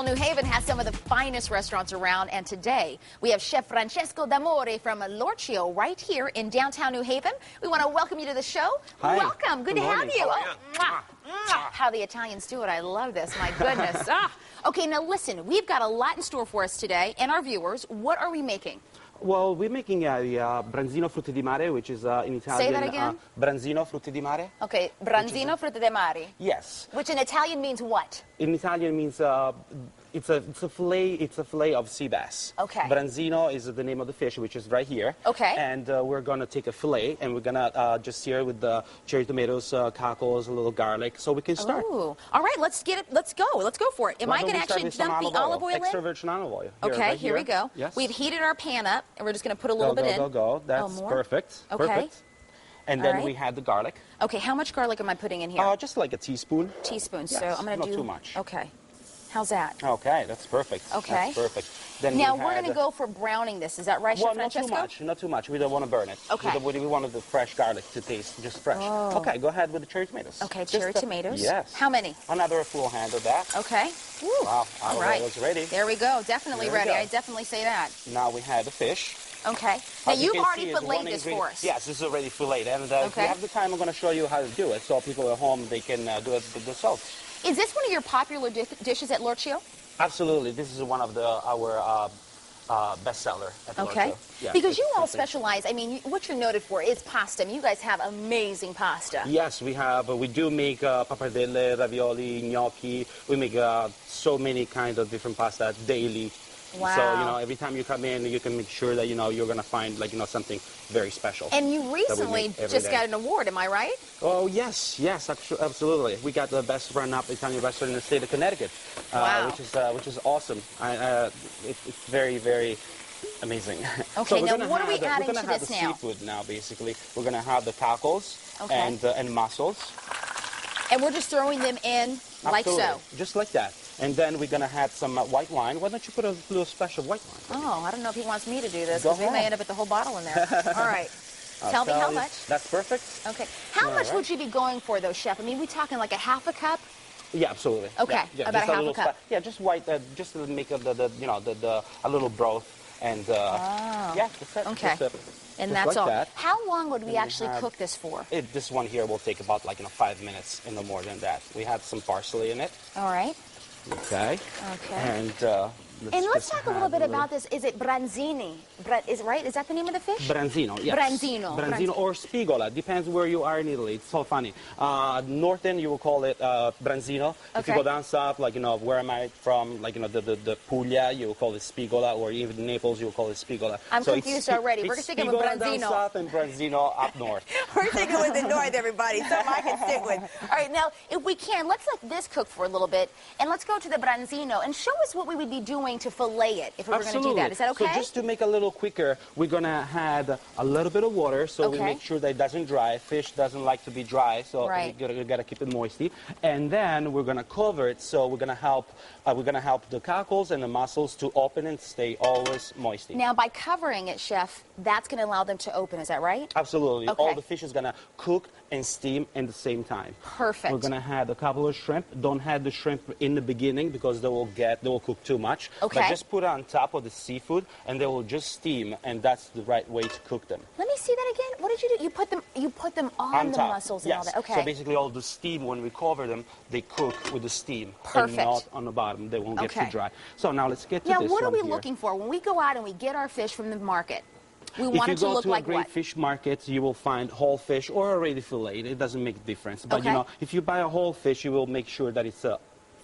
Well, New Haven has some of the finest restaurants around, and today we have Chef Francesco D'Amore from L'Orchio right here in downtown New Haven. We want to welcome you to the show. Hi. Welcome. Good to have you. Oh, how the Italians do it. I love this. My goodness. Okay, now listen, we've got a lot in store for us today and our viewers. What are we making? Well, we're making the Branzino Frutti di Mare, which is in Italian. Say that again. Branzino Frutti di Mare. Okay, Branzino Frutti di Mare. Yes. Which in Italian means what? In Italian means it's a fillet. It's a fillet of sea bass. Okay. Branzino is the name of the fish, which is right here. Okay. And we're gonna take a fillet, and we're gonna just sear it with the cherry tomatoes, cockles, a little garlic, so we can start. Ooh. All right, let's get it. Let's go. Let's go for it. Am I going to actually dump the olive oil in? Extra virgin olive oil. Okay, here we go. Yes. We've heated our pan up, and we're just going to put a little bit in. Go. That's more? perfect. Okay. Perfect. And then we had the garlic. Okay, how much garlic am I putting in here? Just like a teaspoon. Teaspoon. Yes, So I'm going to do. not too much. Okay. How's that? Okay, that's perfect. Okay. That's perfect. Then now we're going to go for browning this. Is that right, Chef Francesco? Not too much. Not too much. We don't want to burn it. Okay. We wanted the fresh garlic to taste just fresh. Oh. Okay, go ahead with the cherry tomatoes. Okay, cherry tomatoes. Yes. How many? Another full hand of that. Okay. Woo. Wow. All right. It's ready. There we go. Definitely There we ready. go. I definitely say that. Now we had the fish. Okay. Now As you you've can already see, filleted this for us. Yes, this is already filleted. And if we have the time, I'm going to show you how to do it, so people at home they can do it themselves. Is this one of your popular dishes at L'Orchio? Absolutely. This is one of our bestseller at the Okay. L'Orchio. Yeah, because you all it's- specialize, I mean, what you're noted for is pasta. I mean, you guys have amazing pasta. Yes, we do make pappardelle, ravioli, gnocchi. We make so many kinds of different pasta daily. Wow. So, every time you come in, you can make sure that, you're going to find, something very special. And you recently just day. got an award, am I right? Oh, yes, absolutely. We got the best run-up Italian restaurant in the state of Connecticut, Wow. which is awesome. It's very, very amazing. Okay, so now what are we adding We're going to to have this the now? seafood now, basically. We're going to have the cockles Okay. and mussels. And we're just throwing them in like so. Absolutely. Just like that. And then we're going to add some white wine. Why don't you put a little splash of white wine? Oh, I don't know if he wants me to do this, Go because we may ahead. end up with the whole bottle in there. All right. Tell me how much. That's perfect. Okay. How All much right. would you be going for, though, Chef? I mean, we talking like a half a cup? Yeah, absolutely. Okay, Yeah, about just a half a little cup. Yeah, just white, just to make a little broth, and yeah, that's it. Okay. Just, And just that's like all. that. How long would we And we actually have- cook this for? This one here will take about 5 minutes, and no more than that. We have some parsley in it. All right. Okay. Okay. And Let's talk a little bit about this. Is it branzini? Is right? Is that the name of the fish? Branzino, yes. Branzino. Or spigola. Depends where you are in Italy. It's so funny. Northern, you will call it branzino. If you Okay. go down south, where am I from, the Puglia, you will call it spigola. Or even Naples, you will call it spigola. I'm So confused already. We're it's sticking with spigola branzino. down south and branzino up north. We're sticking with the north, everybody. Something I can stick with. All right, now, if we can, let's let this cook for a little bit, and let's go to the branzino and show us what we would be doing to fillet it if we were going to do that. Is that okay? So just to make it a little quicker, we're going to add a little bit of water so we Okay. make sure that it doesn't dry. Fish doesn't like to be dry, so Right. you got to keep it moisty. And then we're going to cover it, so we're going to help the cockles and the mussels to open and stay always moisty. Now, by covering it, Chef, that's going to allow them to open. Is that right? Absolutely. Okay. All the fish is going to cook and steam at the same time. Perfect. We're going to add a couple of shrimp. Don't add the shrimp in the beginning because they will cook too much. Okay. But just put it on top of the seafood and they will just steam, and that's the right way to cook them. Let me see that again. What did you do? You put them on the top. mussels and Yes. all that. Okay. So basically all the steam, when we cover them, they cook with the steam. Perfect. And not on the bottom. They won't get Okay. too dry. So now let's get to Now, this what are one we here. looking for when we go out and we get our fish from the market? We If want you it to go look to like a great what? fish market, you will find whole fish or already filleted. It doesn't make a difference. But Okay. if you buy a whole fish, you will make sure that it's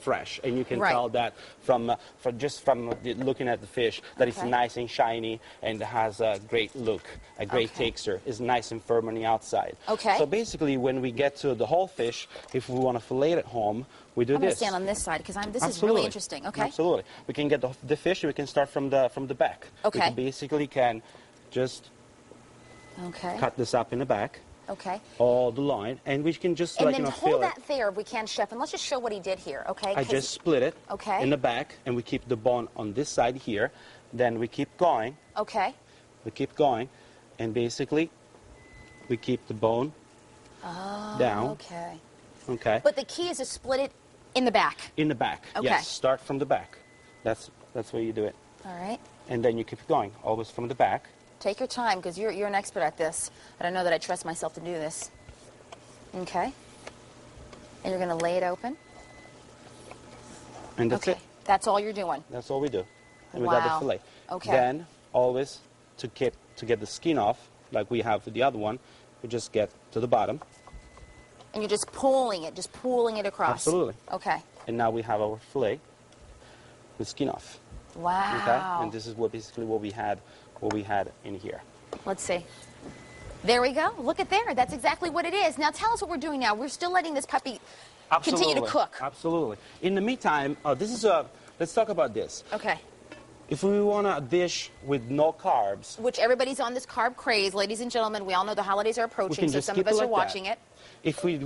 fresh, and you can Right. tell that from looking at the fish that it's Okay. nice and shiny and has a great look, a great Okay. texture. It's nice and firm on the outside. Okay. So basically, when we get to the whole fish, if we want to fillet it at home, we do I'm going to this. stand on this side because this is Absolutely. really interesting. Okay. Absolutely. We can get the fish. We can start from the back. Okay. We can just Okay. cut this up in the back. Okay. All the line, and we can just And then fill hold it. that there if we can, Chef, and let's just show what he did here, okay? I 'Cause- just split it Okay. in the back, and we keep the bone on this side here. Then we keep going. Okay. We keep going, and basically, we keep the bone down. Okay. Okay. But the key is to split it in the back. In the back. Okay. Yes. Start from the back. That's where you do it. All right. And then you keep going, always from the back. Take your time, because you're an expert at this. I don't know that I trust myself to do this. Okay. And you're going to lay it open. And that's it. That's all you're doing. That's all we do. And we got the fillet. Okay. Then, always, to get the skin off, like we have with the other one, we just get to the bottom. And you're just pulling it across. Absolutely. Okay. And now we have our fillet with skin off. Wow. Okay? And this is basically what we had in here. Let's see. There we go. Look at there. That's exactly what it is. Now tell us what we're doing now. We're still letting this puppy continue to cook. Absolutely. In the meantime, let's talk about this. Okay. If we want a dish with no carbs, which everybody's on this carb craze, ladies and gentlemen, we all know the holidays are approaching, so some of us are watching it. If we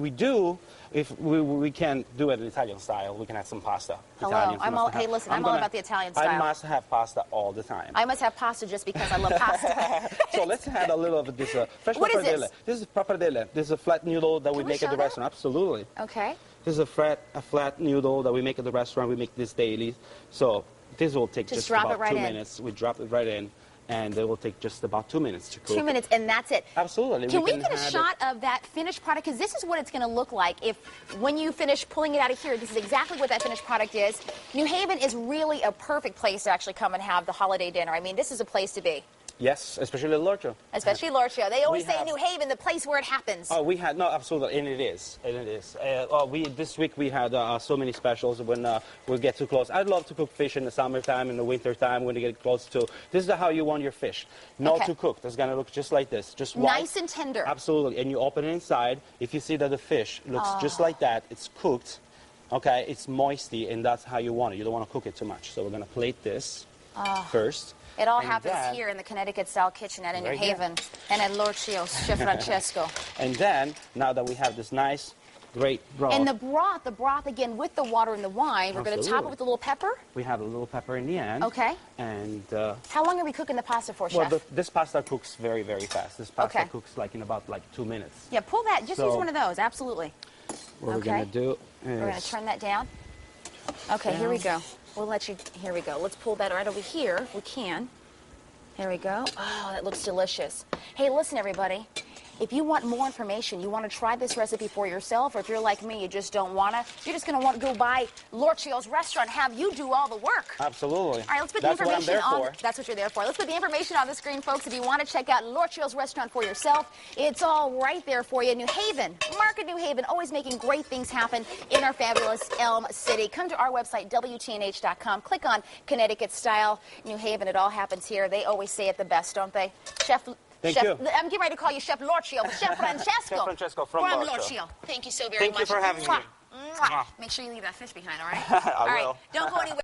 can do it in Italian style, we can have some pasta. Hello, hey, listen, I'm all about the Italian style. I must have pasta all the time. I must have pasta just because I love pasta. So let's add a little of this fresh what pappardelle. Is this? This is pappardelle. This is a flat noodle that we make at the restaurant. Absolutely. Okay. This is a flat noodle that we make at the restaurant. We make this daily. So this will take just about 2 minutes. We drop it right in. And it will take just about 2 minutes to cook. 2 minutes, and that's it. Absolutely. Can we get a shot of that finished product? Because this is what it's going to look like when you finish pulling it out of here. This is exactly what that finished product is. New Haven is really a perfect place to actually come and have the holiday dinner. I mean, this is a place to be. Yes, especially Lorcho. Especially Lorcho. They always say New Haven, the place where it happens. Oh, absolutely, and it is. This week we had so many specials when we get too close. I'd love to cook fish in the summertime, in the wintertime, when you get close to. This is how you want your fish. Not too cooked. It's gonna look just like this, just nice and tender. Absolutely, and you open it inside. If you see that the fish looks just like that, it's cooked. Okay, it's moisty, and that's how you want it. You don't want to cook it too much. So we're gonna plate this first. It all happens here in the Connecticut-style kitchenette in New Haven and at Lorchio's Chef Francesco. And then, now that we have this nice, great broth. And the broth, again, with the water and the wine, we're going to top it with a little pepper. We have a little pepper in the end. Okay. And how long are we cooking the pasta for, Chef? Well, this pasta cooks very, very fast. This pasta cooks in about 2 minutes. Yeah, pull that. Just use one of those. Absolutely. What we're going to do is... We're going to turn that down. Okay, here we go. We'll let you... Here we go. Let's pull that right over here. We can. Here we go. Oh, that looks delicious. Hey, listen, everybody. If you want more information, you want to try this recipe for yourself, or if you're like me, you just don't want to, you're just going to want to go by Lorchio's restaurant, have you do all the work. Absolutely. All right, let's put the information on. That's what you're there for. Let's put the information on the screen, folks. If you want to check out Lorchio's restaurant for yourself, it's all right there for you. New Haven, Market New Haven, always making great things happen in our fabulous Elm City. Come to our website, WTNH.com. Click on Connecticut Style New Haven. It all happens here. They always say it the best, don't they? Chef, I'm getting ready to call you Chef Lorchio, but Chef Francesco. Chef Francesco from Lorchio. Thank you so very much. Thank you for having me. Make sure you leave that fish behind, all right? I will. Don't go anywhere.